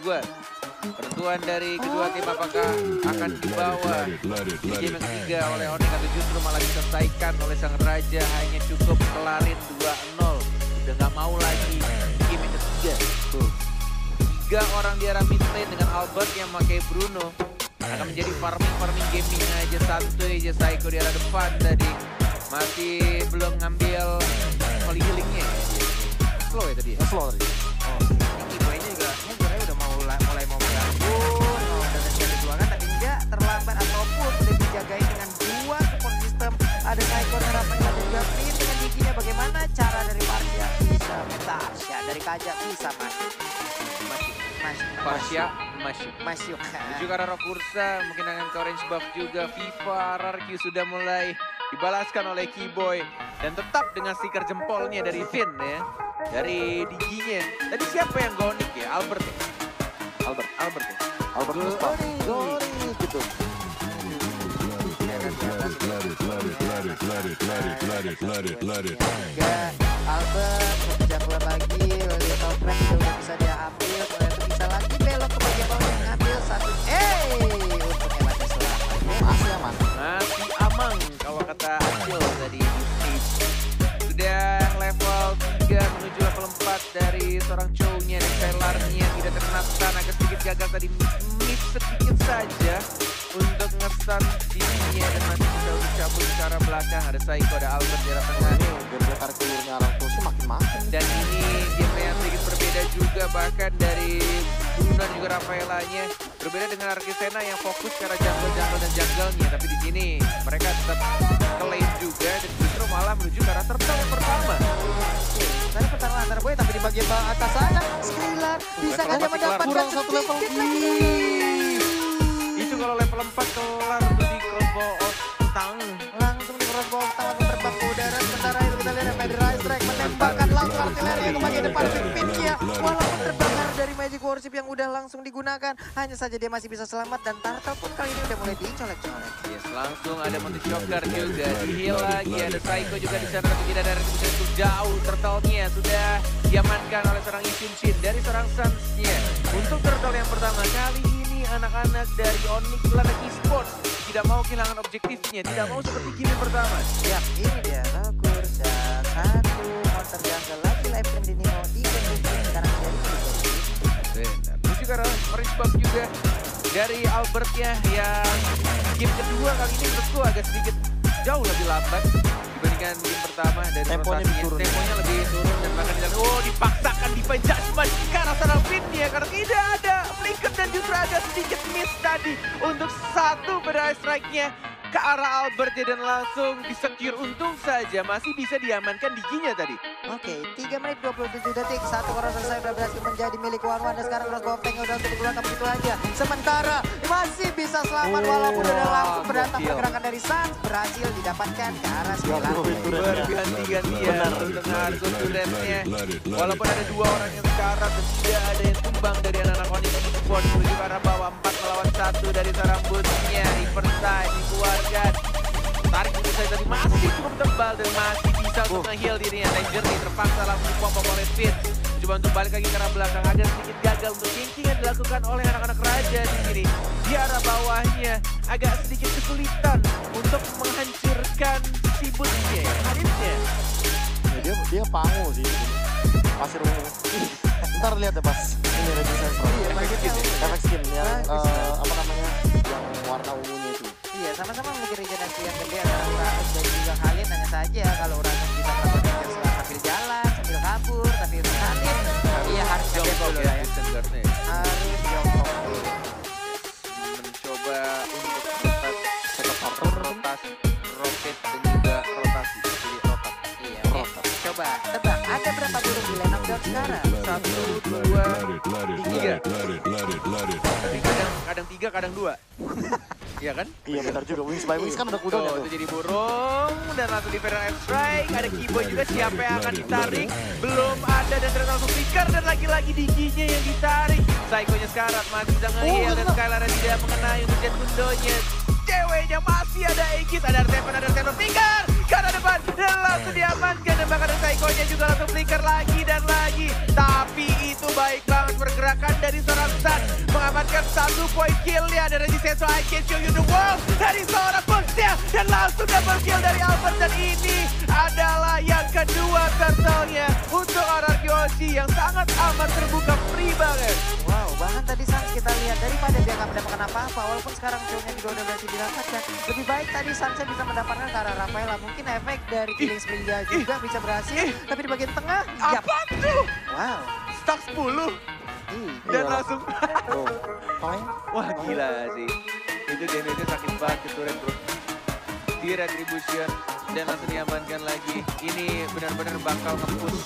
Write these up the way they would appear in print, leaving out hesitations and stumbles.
kedua. Penentuan dari kedua tim apakah akan dibawa di game yang ketiga oleh Onyx atau justru malah diselesaikan oleh sang raja, hanya cukup kelarin 2-0. Udah nggak mau lagi game yang ketiga. Tuh. 3 orang di arah mid lane dengan Albert yang pakai Bruno. Akan menjadi farming gaming aja, santuy aja. Psycho di arah depan tadi masih belum ngambil holy healingnya. Slow ya tadi? Slow tadi. Iboynya juga udah mulai mau mengganggu, dan dijuangkan tapi enggak terlambat ataupun udah dijagain dengan 2 support system. Ada Psycho dan Rafael dan juga Flynn dengan giginya. Bagaimana cara dari Parsia bisa Tasya dari Kajak bisa masuk. Menuju ke arah Rokursa, mungkin akan ke orange buff juga. Viva, RRQ sudah mulai dibalaskan oleh Keyboy. Dan tetap dengan stiker jempolnya dari Finn ya. Dari Digi-nya. Tadi siapa yang gonik ya? Albert ya? Albert ya? Albert Goni gitu. Albert bisa keluar lagi, Little Crack juga bisa dia ambil, kemudian bisa lagi belok ke bagian bawah yang ngambil satu. Untungnya masih selamat. Masih aman. Masih aman kalau kata Acil tadi di stage. Sudah level 3 menuju level 4 dari seorang cowoknya dan Skylarnya tidak terkena stun, agak sedikit gagal tadi, miss sedikit saja untuk nge-stun dirinya dan masih bisa dicabut ke arah belakang. Ada Psycho, ada Albert di arah tengah. Biar tarik kelurnya arah terus makin. Dan ini game yang sedikit berbeda juga, bahkan dari Bruno dan juga Rafaelanya berbeda dengan Arkisena yang fokus ke arah jungle dan jungle-nya. Tapi di sini mereka tetap ke lane juga dan justru malah menuju ke arah turtle yang pertama. Dari pertarungan antar boy tapi di bagian bawah atas sana Skrilla bisa nggak dia mendapatkan kurang 1 level lagi. Itu kalau level 4 kelar tuh di crossbow tang. Langsung di crossbow tangan terbang ke udara. Sementara itu kita lihat dari Rise Strike menembakkan langsung artileri ke bagian depan Pipnya. Walaupun terbakar dari Magic Warship yang udah langsung digunakan, hanya saja dia masih bisa selamat dan Turtle pun kali ini udah mulai dicolek-colek. Yes, langsung ada Monty Shocker juga, di heal lagi, ada Psycho juga di sana, tapi tidak ada retribusi untuk jauh. Turtle-nya sudah diamankan oleh seorang Ishin dari seorang Suns-nya. Untuk Turtle yang pertama kali ini anak-anak dari Onyx Planet Esports tidak mau kehilangan objektifnya, tidak mau seperti game pertama. Ya, ini dia Rokursa, satu monster jungle lagi live stream di Neo 3 sekarang jadi Benar. Menuju ke arah orange buff juga dari Albertnya yang game kedua kali ini menurutku agak sedikit jauh lebih lambat dibandingkan game pertama. Dari temponya lebih turun dan bahkan dipaksakan defense judgment ke arah sana Finn-nya karena tidak ada flicker dan justru ada sedikit miss tadi untuk satu pada strike-nya ke arah Albertnya dan langsung disecure. Untung saja masih bisa diamankan Digi-nya tadi. Oke, 3 menit 27 detik. Satu cross selesai udah berhasil menjadi milik Wanwan dan sekarang crossbow tank udah untuk dikeluarkan begitu aja. Sementara masih bisa selamat walaupun udah langsung berantak pergerakan dari Suns berhasil didapatkan ke arah Skrilla. Berganti-gantian untuk Argo Suretnya. Walaupun ada 2 orang yang sekarat dan tidak ada yang tumbang dari anak-anak Onyx Esports menuju ke arah bawah 4 melawan 1 dari seorang bootsnya. Reverse side dikeluarkan. Tarik untuk saya tadi masih cukup tebal dan masih bisa untuk nge-heal dirinya. Ranger nih terpaksa langsung dipompa oleh Finn. Coba untuk balik lagi ke arah belakang, agak sedikit gagal untuk ganking yang dilakukan oleh anak-anak raja di sini. Di arah bawahnya agak sedikit kesulitan untuk menghancurkan si bootnya. Harusnya Ya, dia pangu sih. Pasir ungu. Ntar lihat ya pas ini Regen Sensor. Efek skin yang apa namanya yang warna ungunya itu. Iya, sama-sama memiliki regenerasi yang gede antara Uranus dan juga Khalid. Hanya saja kalau Uranus bisa melakukan sambil jalan, sambil kabur, tapi untuk Khalid iya harus ngedep dulu lah ya. Harus jongkok dulu. Mencoba untuk tetap rotasi, roket dan juga rotasi. Jadi rotat. Iya, oke. Coba tebak, ada berapa burung di line up down sekarang? 1, 2, 3. Tapi kadang 3, kadang 2. Iya kan? Iya benar juga, Wings by Wings kan ada kudanya tuh. Itu jadi burung dan langsung di Ferrari Strike. Ada Keyboy juga, siapa yang akan ditarik? Belum ada dan ternyata langsung flicker dan lagi-lagi Digi-nya yang ditarik. Psycho-nya sekarat, masih bisa nge-heal dan Skylar tidak mengenai untuk Jet Kundonya. Ceweknya masih ada Aegis, ada Artepan, ada Artepan, flicker ke arah depan dan langsung diamankan dan bahkan ada Psycho-nya juga langsung flicker lagi dan lagi. Tapi itu baik banget pergerakan dari seorang Sun satu poin kill-nya dari Seso. I can show you the world dari seorang Bosnya, dan langsung double kill dari Albert, dan ini adalah yang kedua turtle-nya untuk RRQ Hoshi yang sangat amat terbuka, free banget. Wow, bahkan tadi Sans kita lihat daripada dia nggak mendapatkan apa-apa, walaupun sekarang show-nya juga udah berhasil dirapatkan. Lebih baik tadi Sansnya bisa mendapatkan ke arah Rafaela. Mungkin efek dari killing spree-nya juga bisa berhasil, tapi di bagian tengah, yap. Apa tuh? Wow. Stuck 10 dan langsung wah gila sih, itu damage-nya sakit banget ke turret bro. Di retribution dan langsung diamankan lagi. Ini benar-benar bakal nge-push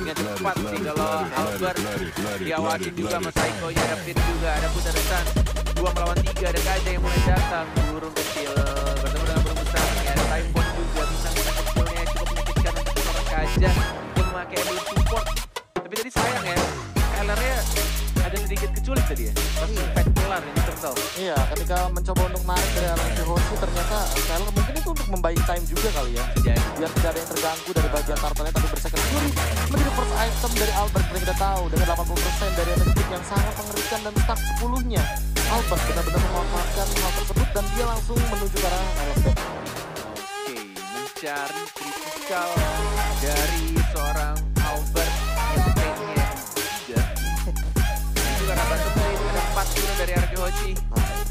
nya cepat sih kalau Albert diawasin juga sama Psycho-nya. Ada Fit juga, ada Putaresan 2 melawan 3, ada Kaja yang mulai datang. Burung kecil bertemu dengan burung besar, ada time bomb juga. Bintang-bintang kecilnya cukup menyakitkan untuk seorang Kaja yang memakai ability support. Tapi tadi sayang ya, LR-nya ada sedikit keculik tadi ya, pas pet kelar ini turtle. Iya, ketika mencoba untuk narik dari RRQ Hoshi, ternyata Skyler mungkin itu untuk membayar time juga kali ya. Jadi Biar tidak ada yang terganggu dari bagian turtle-nya, tapi bersecond fury menjadi first item dari Albert. Seperti kita tahu, dengan 80% dari energi yang sangat mengerikan dan stack 10-nya. Albert benar-benar memanfaatkan hal tersebut dan dia langsung menuju ke arah LFP. Oke, mencari kritikal dari seorang Albert yang mainnya 3. Ini juga ada bottom lane, ada 4 turun dari RRQ Hoshi.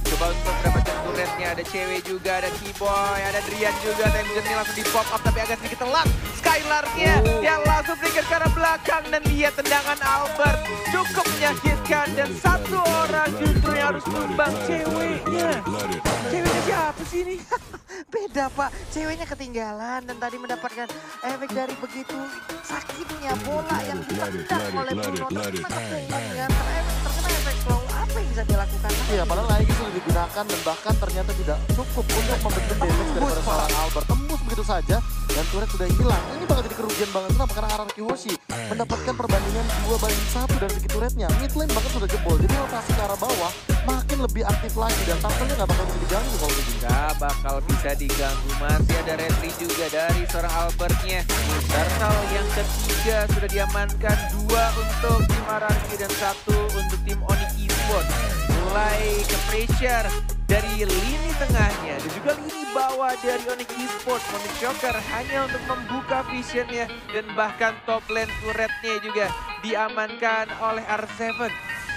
Coba untuk mendapatkan turretnya, ada cewek juga, ada Keyboy, ada Drian juga. Time Journey langsung di pop up tapi agak sedikit telat. Skylar-nya yang langsung trigger ke arah belakang, dan lihat tendangan Albert cukup menyakitkan, dan satu orang justru yang harus tumbang, ceweknya. Ceweknya siapa sih ini? Beda Pak, ceweknya ketinggalan dan tadi mendapatkan efek dari begitu sakitnya bola yang ditendang oleh Bruno. Terkena efek slow, apa yang bisa dilakukan? Iya, padahal lagi sudah digunakan dan bahkan ternyata tidak cukup untuk memberikan damage daripada seorang Albert. Tembus begitu saja dan turret sudah hilang. Ini bakal jadi kerugian banget. Kenapa? Karena RRQ Hoshi mendapatkan perbandingan 2/1 dari segi turretnya. Mid lane bahkan sudah jebol. Jadi rotasi ke arah bawah makin lebih aktif lagi dan tampaknya nggak bakal bisa diganggu kalau begini. Nggak bakal bisa diganggu. Masih ada retry juga dari seorang Albertnya. Turtle yang ketiga sudah diamankan, 2 untuk tim RRQ dan 1 untuk tim Onyx Esports. Mulai ke pressure dari lini tengahnya dan juga lini bawah dari Onyx Esports. Monik Shocker hanya untuk membuka visionnya, dan bahkan top lane turretnya juga diamankan oleh R7.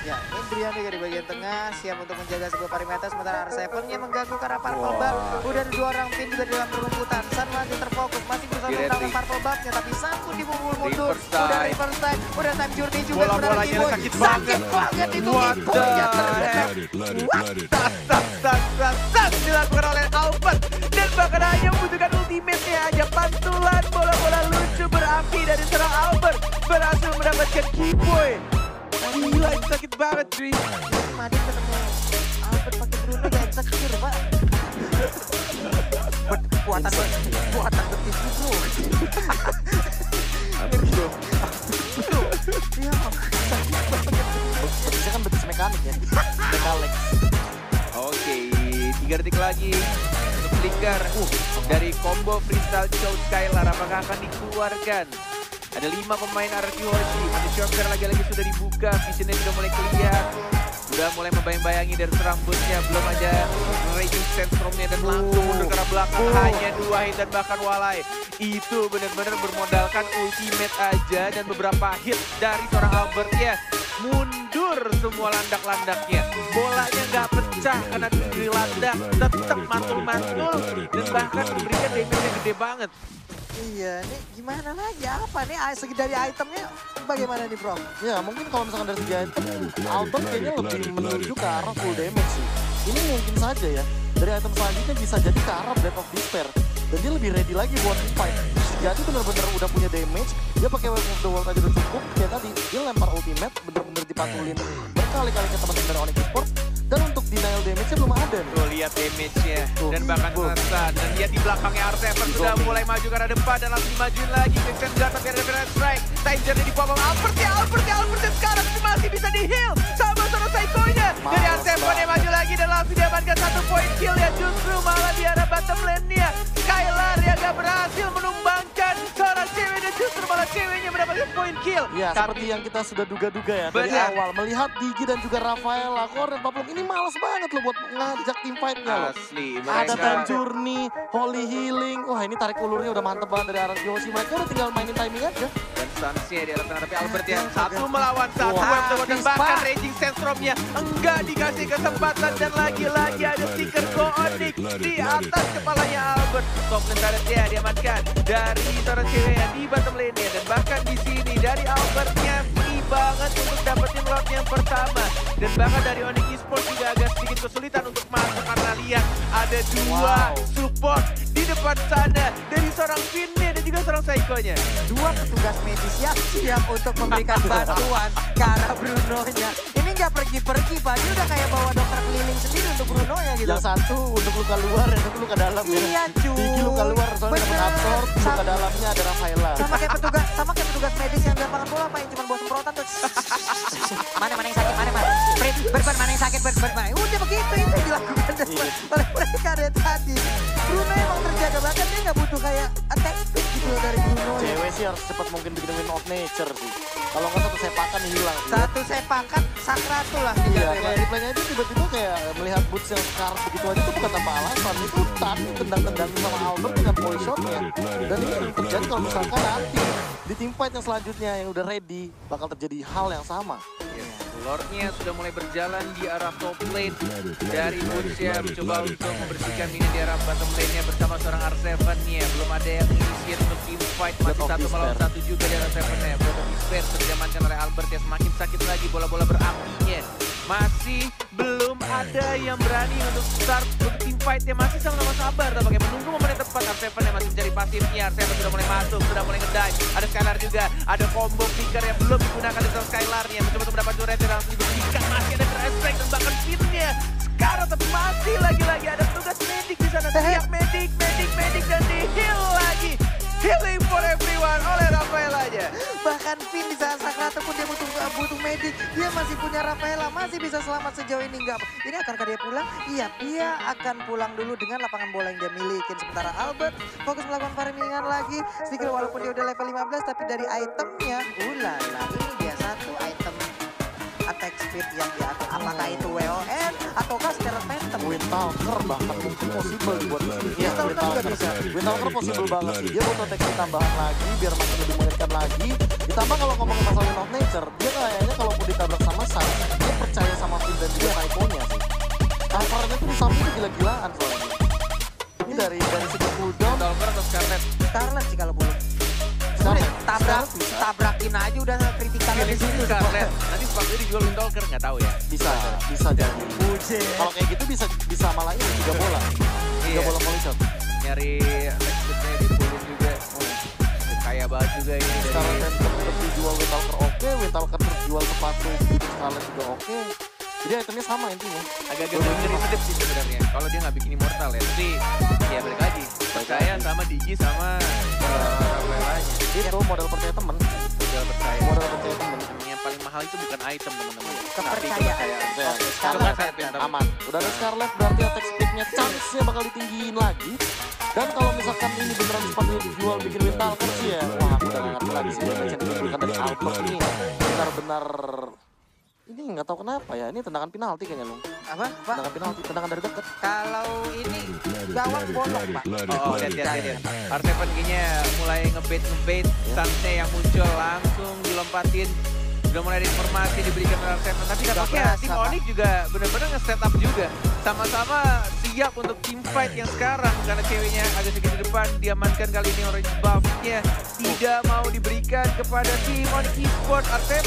Ya, ini Drian juga di bagian tengah siap untuk menjaga sebuah perimeter, sementara R7-nya mengganggu ke arah Purple Buff. Udah ada 2 orang pin juga di dalam rumputan. San masih terfokus, masih berusaha melawan Purple Buff-nya, tapi San pun dibungkul mundur. Udah reverse time, udah time journey juga. Bola-bolanya sakit banget. Banget itu. What the heck? Tas dilakukan oleh Albert, dan bahkan hanya membutuhkan ultimate-nya aja. Pantulan bola-bola lucu berapi dari seorang Albert berhasil mendapatkan Keyboy. Gila, itu sakit banget cuy. Madin ketemu Albert pakai Bruno ya insecure Pak. Buatan betis bro. Iya, Betisnya kan betis mekanik ya. Mekalex. Oke, 3 detik lagi untuk flicker dari combo freestyle Chow Skylar. Apakah akan dikeluarkan? Ada 5 pemain RRQ Hoshi. Monik Shocker lagi-lagi sudah dibuka, visionnya sudah mulai kelihatan. Sudah mulai membayang-bayangi dari serambutnya, belum ada Raging Sandstorm-nya, dan langsung mundur ke arah belakang. Hanya 2 hit dan bahkan walai. Itu benar-benar bermodalkan ultimate aja dan beberapa hit dari seorang Albert ya. Mundur semua landak-landaknya. Bolanya nggak pecah karena di landak, tetap mantul-mantul dan bahkan memberikan damage yang gede banget. Iya, nih gimana lagi? Apa nih segi dari itemnya bagaimana nih bro? Ya mungkin kalau misalkan dari segi item, Albert kayaknya lebih menuju ke arah full damage sih. Ini mungkin saja ya, dari item selanjutnya bisa jadi ke arah Breath of Despair. Dan dia lebih ready lagi buat fight. Jadi benar-benar udah punya damage, dia pakai Wave of the World aja udah cukup. Kayak tadi, dia lempar ultimate, bener-bener dipantulin berkali-kali ke teman-teman dari Onyx Esports. Dan untuk denial damage-nya belum ada nih. Tuh lihat damage-nya dan bahkan selesai. Dan lihat di belakangnya R7 sudah mulai maju ke arah depan dan langsung dimajuin lagi. Vincent Gata biar ada strike. Time Journey di bawah Albert dan sekarang masih bisa di-heal sama seorang Psycho-nya. Dari R7 yang maju lagi dan langsung diamankan 1 poin kill ya. Justru malah di arah bottom lane-nya Skylar yang gak berhasil menumbangkan seorang seorang cewek dan justru malah ceweknya mendapatkan poin kill. Ya, seperti yang kita sudah duga-duga ya dari Benar. awal. Melihat Digi dan juga Rafaela, Core dan Paplum ini malas banget loh buat ngajak tim fight-nya loh. Asli, Ada mereka Time Journey, Holy Healing. Wah, ini tarik ulurnya udah mantep banget dari arah Yoshi. Mereka udah tinggal mainin timing aja. dan Sansnya di arah tengah, tapi Albert yang satu melawan satu. Wah, dan habis, bahkan Pak. Raging Sandstorm-nya enggak dikasih kesempatan dan lagi-lagi ada stiker Goonic di atas kepalanya Albert. Top lane turret-nya diamankan dari seorang cewek di bottom lane-nya, dan bahkan di sini dari Albertnya free banget untuk dapetin lot yang pertama, dan bahkan dari Onyx Esports juga agak sedikit kesulitan untuk masuk karena lihat ada dua support di depan sana dari seorang Finnya dan juga seorang Psycho-nya. Dua petugas medis siap untuk memberikan bantuan ke arah Bruno-nya. Ini nggak pergi-pergi, Pak. Dia udah kayak bawa dokter keliling sendiri untuk Bruno-nya gitu. Yang satu untuk luka luar, yang satu luka dalam ya. Iya, cuy. Digi luka luar, soalnya dapat Bener. absorb, luka dalamnya ada Rafaela. Sama kayak petugas medis yang di lapangan bola, Pak, yang cuma bawa semprotan tuh. Mana yang sakit, mana. Berban, mana yang sakit, berban. Udah begitu, itu yang dilakukan oleh mereka dari tadi. Bruno emang terjaga banget, dia nggak butuh kayak attack speed gitu loh dari Bruno. Cewek sih harus cepat mungkin bikin win of nature sih. Kalau nggak satu sepakan hilang sih. Satu sepakan sakratu lah. Iya, kayak replaynya itu tiba-tiba kayak melihat boots yang scar begitu aja itu bukan tanpa alasan. Itu tadi tendang-tendangin sama Albert dengan voice shotnya. Dan ini yang terjadi kalau misalkan nanti di team fight yang selanjutnya yang udah ready bakal terjadi hal yang sama. Lordnya sudah mulai berjalan di arah top lane dari Boots-nya, mencoba untuk membersihkan ini di arah bottom lane-nya bersama seorang R7-nya. Belum ada yang initiate untuk team fight, masih satu melawan satu juga di arah R7-nya. Breath of Despair sudah diamankan oleh Albert ya, semakin sakit lagi bola-bola berapinya. Masih belum ada yang berani untuk start untuk team fight-nya, masih sama-sama sabar tampaknya menunggu momen yang tepat. R7-nya masih mencari pasifnya, R7 sudah mulai masuk, sudah mulai ngedive. Ada Skylar juga, ada combo flicker yang belum digunakan dari Skylar-nya, mencoba untuk mendapat turret langsung diberikan, masih ada Respect dan bahkan Finnya sekarang, tapi masih lagi-lagi ada petugas medik di sana. Siap medik dan di heal lagi. Healing for everyone oleh Rafaela aja. Bahkan Finn di saat sakratu pun dia butuh medik. Dia masih punya Rafaela, masih bisa selamat sejauh ini enggak. Ini akankah dia pulang? Iya, dia akan pulang dulu dengan lapangan bola yang dia milikin. Sementara Albert fokus melakukan farmingan lagi. Sedikit walaupun dia udah level 15, tapi dari itemnya, ulala, ini dia satu item attack speed yang diatur. Apakah itu WON ataukah secara phantom? Windtalker bahkan mungkin possible dibuat di sini. Iya, Windtalker juga bisa. Windtalker possible banget sih. Dia butuh teknik tambahan lagi biar makin lebih mengerikan lagi. Ditambah kalau ngomongin masalah win of nature, dia kayaknya kalaupun ditabrak sama Sun, dia percaya sama Finn dan juga Psycho-nya sih. Covernya tuh di samping gila-gilaan soalnya. Ini dari segi cooldown. Dalmer atau Scarlet? Scarlet sih kalau boleh. Scarlet. Tabrakin aja udah kritikal Pilih di situ. Scarlet. Nanti sepatunya dijual Windtalker, nggak tahu ya. Bisa jadi. Kalau kayak gitu bisa malah ini 3 bola. 3 bola collision. Nyari textbooknya dipulin juga. Kaya banget juga ini Sekarang dari terus dijual Windtalker oke, Windtalker terus jual sepatu Scarlet juga oke. Jadi itemnya sama intinya. agak-agak ngeri sedep sih sebenarnya. Kalau dia nggak bikin immortal ya, tapi ya balik lagi. Percaya sama Digi sama Rafaelanya. Itu modal percaya temen. Udah percaya. Modal percaya temen. Yang paling mahal itu bukan item teman-teman. Kepercayaan. Scarlet aman. Udah ada Scarlet berarti attack speednya chance-nya bakal ditinggiin lagi. Dan kalau misalkan ini beneran sepatu dijual bikin Windtalker sih ya, wah aku udah nggak ngerti lagi sih. Kan dari Albert nih benar-benar ini nggak tahu kenapa ya, ini tendangan penalti kayaknya Lung. Apa, Pak? Tendangan penalti, tendangan dari dekat. Kalau ini gawang bolong, Pak. Oh, lihat. R7 kayaknya mulai ngebait Sansnya yang muncul langsung dilompatin. Sudah mulai ada informasi diberikan oleh R7, tapi tampaknya tim Onyx juga benar-benar nge-setup juga. Sama-sama siap untuk team fight yang sekarang, karena ceweknya agak sedikit di depan, diamankan kali ini orange buff-nya tidak mau diberikan kepada tim Onyx Esports. R7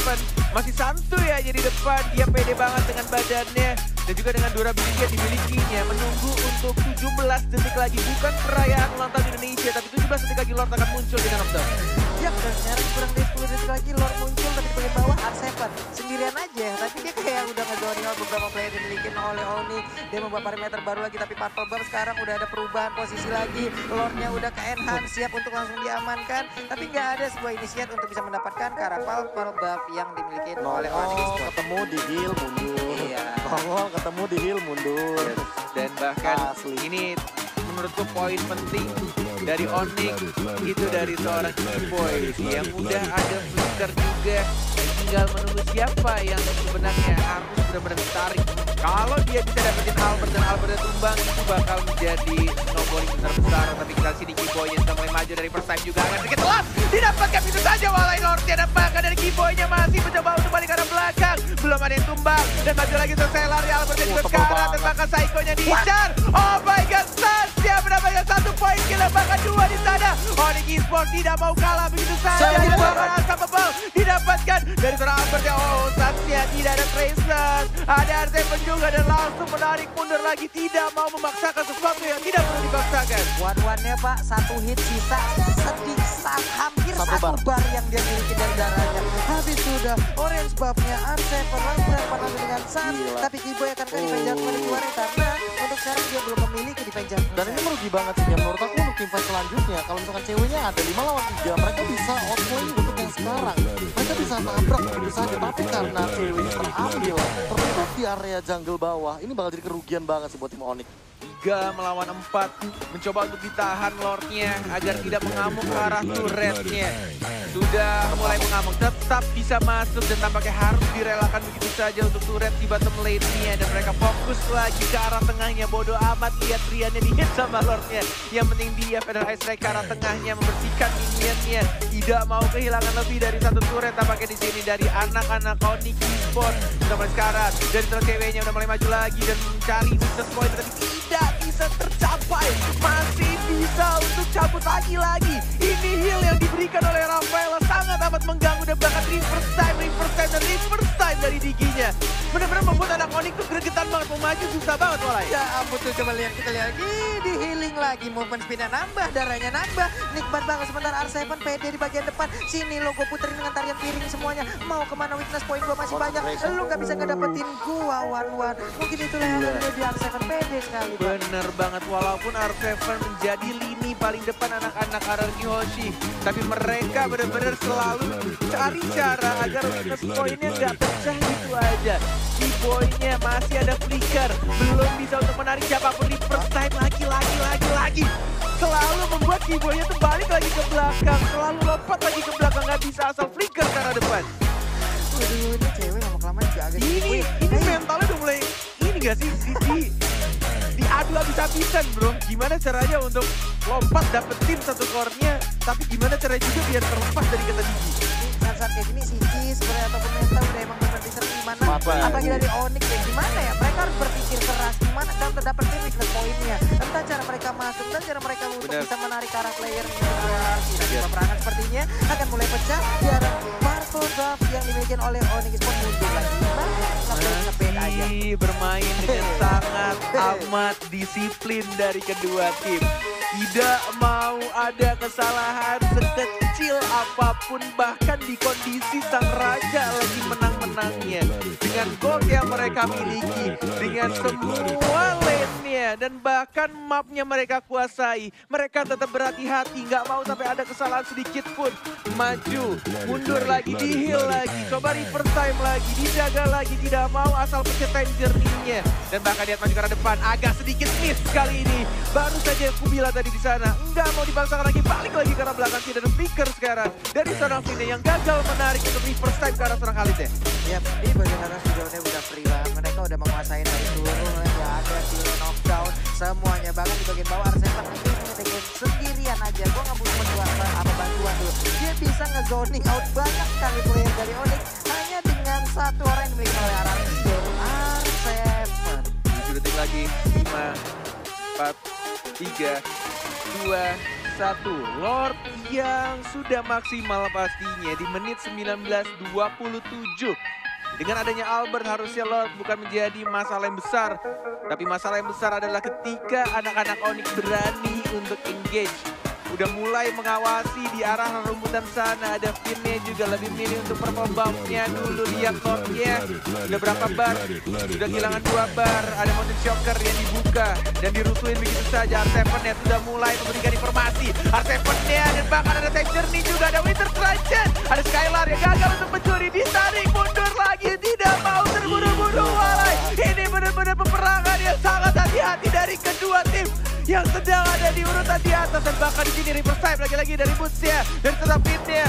masih santuy aja di depan, dia pede banget dengan badannya dan juga dengan durability yang dimilikinya. Menunggu untuk 17 detik lagi, bukan perayaan ulang tahun Indonesia, tapi 17 detik lagi Lord akan muncul di knockdown. Ya, dan sekarang kurang dari 10 detik lagi Lord muncul, tapi di bagian bawah R7 sendirian aja. Tapi dia kayak udah ngezoning beberapa player yang dimiliki oleh Onyx. Dia membuat parameter baru lagi, tapi Purple Buff sekarang udah ada perubahan posisi lagi. Lordnya udah ke enhance, siap untuk langsung diamankan. Tapi nggak ada sebuah inisiat untuk bisa mendapatkan Karapal Purple Buff yang dimiliki oleh Onyx. Ketemu di heal mundur. Iya. Nongol ketemu di heal mundur. Dan bahkan Asli. ini menurutku poin penting dari Onyx, itu dari seorang Keyboy yang udah ada flicker juga. Tinggal menunggu siapa yang sebenarnya harus benar-benar ditarik. Kalau dia bisa dapetin Albert dan Albertnya tumbang, itu bakal menjadi snowballing besar-besar. Tapi kita sini Keyboy-nya sudah mulai maju dari first time juga akan sedikit telat. Didapatkan itu saja Walai Lordnya, dan bahkan dari Keyboy-nya masih mencoba untuk balik ke arah belakang. Belum ada yang tumbang dan maju lagi selesai lari. Albertnya juga sekarang dan bahkan Saiko-nya diincar. Oh my god, Sasha mendapatkan 1 poin kill dan bahkan 2 di sana. Onyx Esports tidak mau kalah begitu saja. Dan bahkan Unstoppable didapatkan dari seorang Albertnya. Oh, Sasha tidak ada Traces. Ada Artepen juga dan langsung menarik mundur lagi. Tidak mau memaksakan sesuatu yang tidak perlu dipaksakan. One-one-nya Pak, 1 hit sisa sedikit hampir 1 bar yang dia miliki dari darahnya. Habis sudah orange buff-nya Arseven langsung berhadapan dengan Sans. Tapi Keyboy akan ke defense jatuh keluarnya karena untuk sekarang dia belum memiliki defense jatuh. Dan ini merugi banget sih ya, menurut aku untuk teamfight selanjutnya. Kalau misalkan ceweknya ada 5 lawan 3, mereka bisa outplay untuk yang sekarang. Mereka bisa nabrak begitu saja, tapi karena ceweknya terambil, tertutup di area jungle bawah, ini bakal jadi kerugian banget sih buat tim Onyx. 3 melawan 4, mencoba untuk ditahan Lordnya agar tidak mengamuk ke arah turretnya. Sudah mulai mengamuk, tetap bisa masuk dan tampaknya harus direlakan begitu saja untuk turret di bottom lane-nya. Dan mereka fokus lagi ke arah tengahnya, bodoh amat lihat Riannya dihit sama Lordnya. Yang penting dia Feather Ice Strike ke arah tengahnya, membersihkan minionnya. Tidak mau kehilangan lebih dari 1 turret tampaknya di sini dari anak-anak Onyx Esports. Sudah mulai sekarang, dari ceweknya udah mulai maju lagi dan mencari sukses point, tapi tidak bisa tercapai. Masih bisa untuk cabut lagi-lagi. Ini heal yang diberikan oleh Rafaela sangat amat mengganggu dan bahkan reverse time dari Digi-nya. Benar-benar membuat anak Onyx tuh gregetan banget, mau maju susah banget Walai. Ya ampun tuh, coba lihat, kita lihat lagi di healing lagi, movement speed-nya nambah, darahnya nambah, nikmat banget. Sementara R7 PD di bagian depan, sini logo puterin dengan tarian piring semuanya. Mau kemana witness point gua masih banyak, lu gak bisa ngedapetin gua one-one. Mungkin itulah yang ada di R7 PD sekali. Bener banget, walaupun R7 menjadi lini paling depan anak-anak RRQ Hoshi, tapi mereka benar-benar selalu cari cara agar witness point-nya gak pecah gitu aja. Keyboy-nya masih ada flicker, belum bisa untuk menarik siapapun di first time lagi. Selalu membuat Keyboy-nya tuh balik lagi ke belakang, selalu lompat lagi ke belakang, gak bisa asal flicker ke arah depan. Waduh, ini cewek lama-kelamaan juga agak Ini mentalnya udah mulai, ini gak sih, diadu habis-habisan bro. Gimana caranya untuk lompat dapetin 1 core-nya, tapi gimana caranya juga biar terlepas dari kata Digi. Saat kayak gini Sigi sebenarnya ataupun mental udah emang bener bisa gimana. Apalagi dari Onyx ya gimana ya, mereka harus berpikir keras gimana cara dapetin weakness point-nya. Entah cara mereka masuk, entah cara mereka untuk bisa menarik arah player-nya. Peperangan sepertinya akan mulai pecah di arah Marco Draft yang dimiliki oleh Onyx pun mundur lagi. Ngebet aja. Bermain dengan sangat amat disiplin dari kedua tim. Tidak mau ada kesalahan sekecil apapun, bahkan di kondisi sang raja lagi menang-menangnya. Dengan gold yang mereka miliki, dengan semua lane-nya, dan bahkan mapnya mereka kuasai. Mereka tetap berhati-hati, nggak mau sampai ada kesalahan sedikit pun. Maju, mundur lagi, di-heal lagi, coba reverse time lagi, dijaga lagi, tidak mau asal pencetain journey-nya. Dan bahkan lihat maju ke arah depan, agak sedikit miss kali ini. Baru saja aku bilang tadi di sana, nggak mau dipaksakan lagi, balik lagi ke arah belakang, tidak ada flicker sekarang. Dari seorang Vini yang gagal menarik untuk reverse time ke arah seorang Khalid ya. Yap, ini bagian atas videonya udah free banget. Mereka udah menguasai dari seluruh, nggak ada di knockdown semuanya. Bahkan di bagian bawah Arseven ini ngedekin sendirian aja. Gue nggak butuh bantuan dulu. Dia bisa nge-zoning out banyak sekali player dari Onyx hanya dengan 1 orang yang dimiliki oleh RRQ, yaitu Arseven. 7 detik lagi, 5, 4, 3, 2, 1. Lord yang sudah maksimal pastinya di menit 19:27. Dengan adanya Albert harusnya Lord bukan menjadi masalah yang besar. Tapi masalah yang besar adalah ketika anak-anak Onyx berani untuk engage. Udah mulai mengawasi di arah rumputan sana. Ada Finnya juga lebih milih untuk purple buff-nya dulu. Lihat Lord-nya udah berapa bar, sudah kehilangan 2 bar. Ada motion shocker yang dibuka dan dirusuhin begitu saja. R7-nya sudah mulai memberikan informasi. R7-nya dan bahkan ada Time Journey juga. Ada Winter Trident, ada Skylar yang gagal untuk mencuri, ditarik mundur lagi, tidak mau terburu-buru. Walai, ini benar-benar peperangan yang sangat hati-hati dari kedua tim. yang sedang ada di urutan di atas. Dan bahkan di sini reverse side lagi-lagi dari Boots ya. Dari tetap pitnya.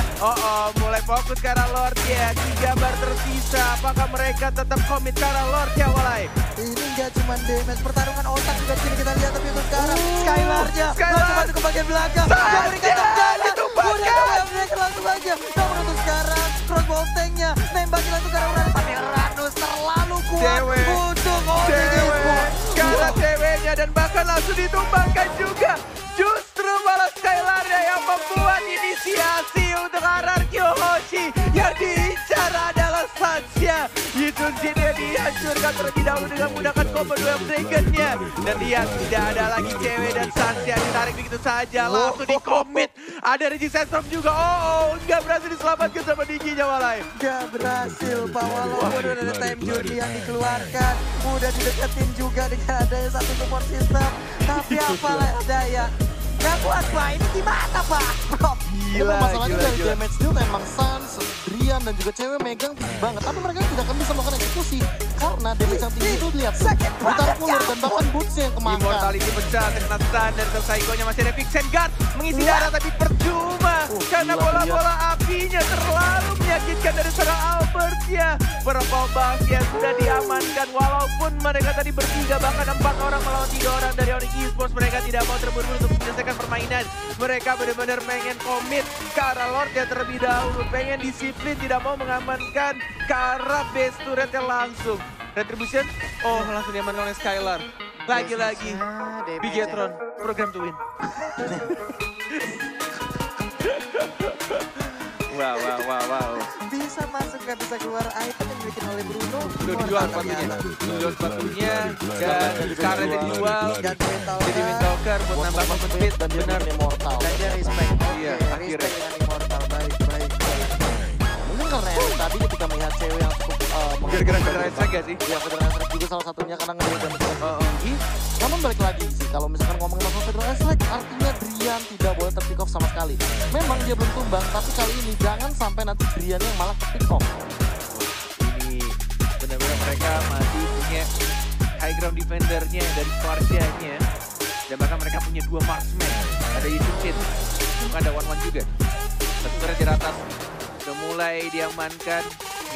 Mulai fokus ke arah Lord ya. 3 bar tersisa. Apakah mereka tetap komit ke arah Lord ya, Walai? Ini nggak cuma damage, pertarungan otak juga di sini kita lihat, tapi untuk sekarang Skylar-nya masuk ke bagian belakang. Memberikan tendangan. Udah langsung aja. Namun untuk sekarang crossbow tank-nya nembakin langsung ke arah Uranus, tapi Uranus terlalu kuat untuk OTG Esports. Karena ceweknya dan bahkan langsung ditumbangkan juga. Justru malah Skylar-nya yang membuat inisiasi untuk RRQ Hoshi. Yang diincar adalah Sansya. Itu dia dihancurkan terlebih dahulu dengan menggunakan combo 2 Dragon-nya. Dan lihat tidak ada lagi cewek dan Sansya ditarik begitu saja. Langsung di-commit. Ada Reggie Sandstrom juga. Nggak berhasil diselamatkan sama Digi-nya, Walai. Nggak berhasil, Pak. Walaupun udah ada time journey yang dikeluarkan. Udah dideketin juga dengan adanya satu support system. Tapi apalah daya. Nggak kuat, Pak. Ini gimana, Pak? Masalahnya dari damage deal memang Sans, Drian dan juga cewek megang tinggi banget. Tapi mereka tidak akan bisa melakukan eksekusi. Karena damage yang tinggi itu lihat ditarik ulur dan bahkan Boots yang kemakan. Immortality pecah, kena stun dari Psycho-nya masih ada Vixen Guard. Mengisi darah tapi percuma. Karena bola-bola apinya terlalu menyakitkan dari seorang Albert ya. Purple Buff yang sudah diamankan. Walaupun mereka tadi bertiga, bahkan 4 orang melawan 3 orang dari Onyx Esports. Mereka tidak mau terburu-buru untuk menyelesaikan permainan. Mereka benar-benar pengen komit ke arah Lord ya terlebih dahulu. Pengen disiplin, tidak mau mengamankan ke arah base turretnya langsung. Retribution, langsung diamankan oleh Skylar. Lagi-lagi, Bigetron, program to win. Wow. Bisa masuk, nggak bisa keluar. Item yang dibikin oleh Bruno. Udah dijual sepatunya. Dan sekarang dijual. Jadi Windtalker buat nambah movement speed. Dan dia Benar. bikin Immortal. Dan dia respect. Iya, akhirnya. Respect dengan Immortal. Baik. Mungkin karena tadi ketika melihat cewek yang cukup Gara-gara Federal Strike gak sih? ya Federal Strike juga salah satunya karena ngelihat dan tinggi. Namun balik lagi sih, kalau misalkan ngomongin masalah Federal Strike, artinya Drian tidak boleh terpick off sama sekali. Memang dia belum tumbang, tapi kali ini jangan sampai nanti Drian yang malah terpick off. Ini benar-benar mereka masih punya high ground defendernya dari Spartia-nya. Dan bahkan mereka punya 2 marksman. Ada Yusuchin, ada One juga. Satu turret di atas. Sudah mulai diamankan.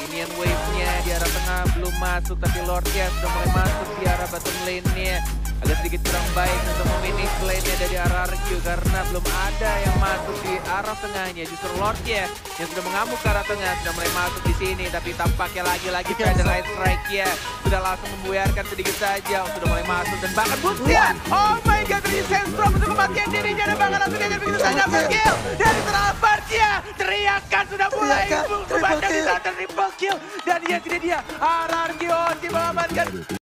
Minion wave-nya di arah tengah belum masuk, tapi Lordnya sudah mulai masuk di arah bottom lane-nya. Agak sedikit kurang baik untuk meminish lane-nya dari arah RQ karena belum ada yang masuk di arah tengahnya. Justru Lordnya yang sudah mengamuk ke arah tengah sudah mulai masuk di sini, tapi tampaknya lagi-lagi Federal Strike-nya sudah langsung membuyarkan sedikit saja. Sudah mulai masuk dan bahkan Boots-nya. Oh my god, ini Sandstrom untuk kematian dirinya dan bahkan langsung diajar begitu saja kill dari Albert-nya. Teriakan sudah mulai berbanyak di sana triple kill dan dia RRQ mengamankan